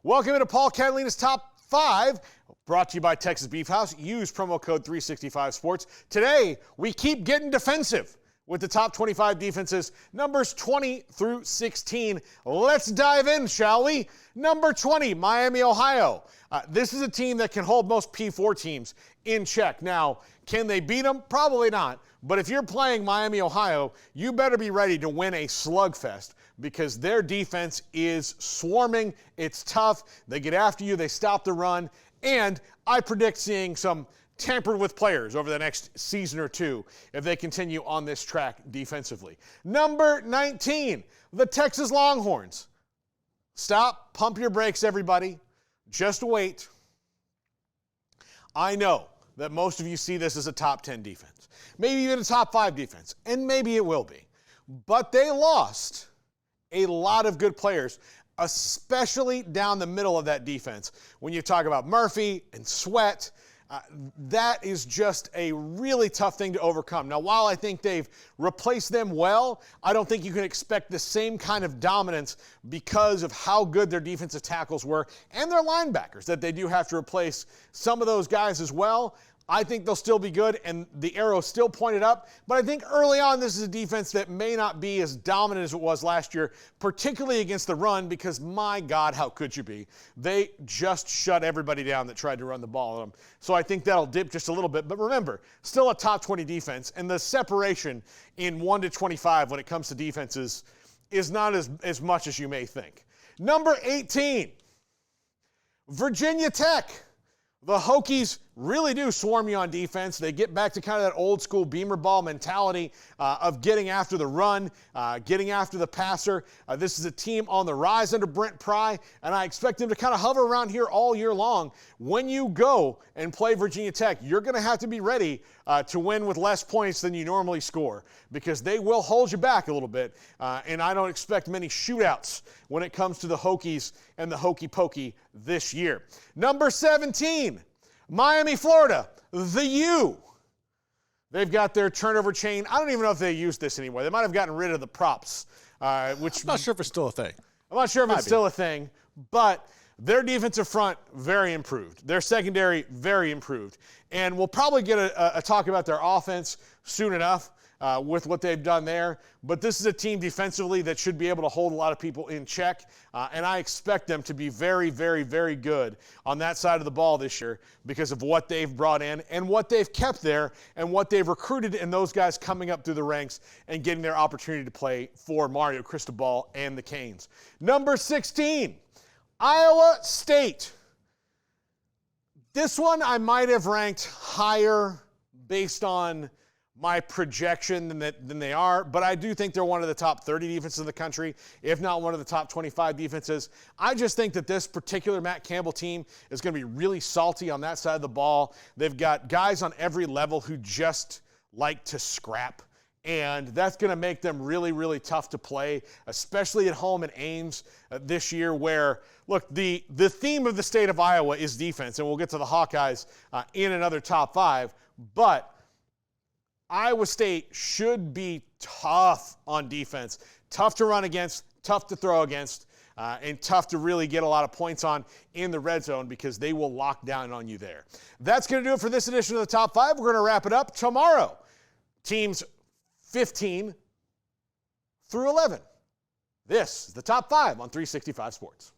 Welcome to Paul Catalina's Top 5, brought to you by Texas Beef House. Use promo code 365sports. Today, we keep getting defensive with the top 25 defenses, numbers 20 through 16. Let's dive in, shall we? Number 20, Miami, Ohio. This is a team that can hold most P4 teams in check. Now, can they beat them? Probably not. But if you're playing Miami, Ohio, you better be ready to win a slugfest because their defense is swarming. It's tough. They get after you. They stop the run. And I predict seeing some tampered with players over the next season or two if they continue on this track defensively. Number 19, the Texas Longhorns. Stop, pump your brakes, everybody. Just wait. I know that most of you see this as a top 10 defense, maybe even a top 5 defense, and maybe it will be. But they lost a lot of good players, especially down the middle of that defense. When you talk about Murphy and Sweat, that is just a really tough thing to overcome. Now, while I think they've replaced them well, I don't think you can expect the same kind of dominance because of how good their defensive tackles were and their linebackers, that they do have to replace some of those guys as well. I think they'll still be good, and the arrow's still pointed up. But I think early on, this is a defense that may not be as dominant as it was last year, particularly against the run, because my God, how could you be? They just shut everybody down that tried to run the ball at them. So I think that'll dip just a little bit. But remember, still a top 20 defense, and the separation in 1 to 25 when it comes to defenses is not as much as you may think. Number 18, Virginia Tech. The Hokies really do swarm you on defense. They get back to kind of that old school Beamer ball mentality of getting after the run, getting after the passer. This is a team on the rise under Brent Pry, and I expect them to kind of hover around here all year long. When you go and play Virginia Tech, you're going to have to be ready to win with less points than you normally score because they will hold you back a little bit, and I don't expect many shootouts when it comes to the Hokies and the Hokey Pokey this year. Number 17, Miami, Florida, the U. They've got their turnover chain. I don't even know if they use this anymore. They might have gotten rid of the props, which I'm not sure if it's still a thing. I'm not sure if it's still a thing, but their defensive front, very improved. Their secondary, very improved. And we'll probably get a talk about their offense soon enough with what they've done there. But this is a team defensively that should be able to hold a lot of people in check. And I expect them to be very, very, very good on that side of the ball this year because of what they've brought in and what they've kept there and what they've recruited in those guys coming up through the ranks and getting their opportunity to play for Mario Cristobal and the Canes. Number 16, Iowa State. This one I might have ranked higher based on my projection than they are, but I do think they're one of the top 30 defenses in the country, if not one of the top 25 defenses. I just think that this particular Matt Campbell team is going to be really salty on that side of the ball. They've got guys on every level who just like to scrap, and that's going to make them really, really tough to play, especially at home in Ames this year where, look, the theme of the state of Iowa is defense, and we'll get to the Hawkeyes in another top 5, but Iowa State should be tough on defense, tough to run against, tough to throw against, and tough to really get a lot of points on in the red zone because they will lock down on you there. That's going to do it for this edition of the Top 5. We're going to wrap it up tomorrow. Teams 15 through 11. This is the Top 5 on 365 Sports.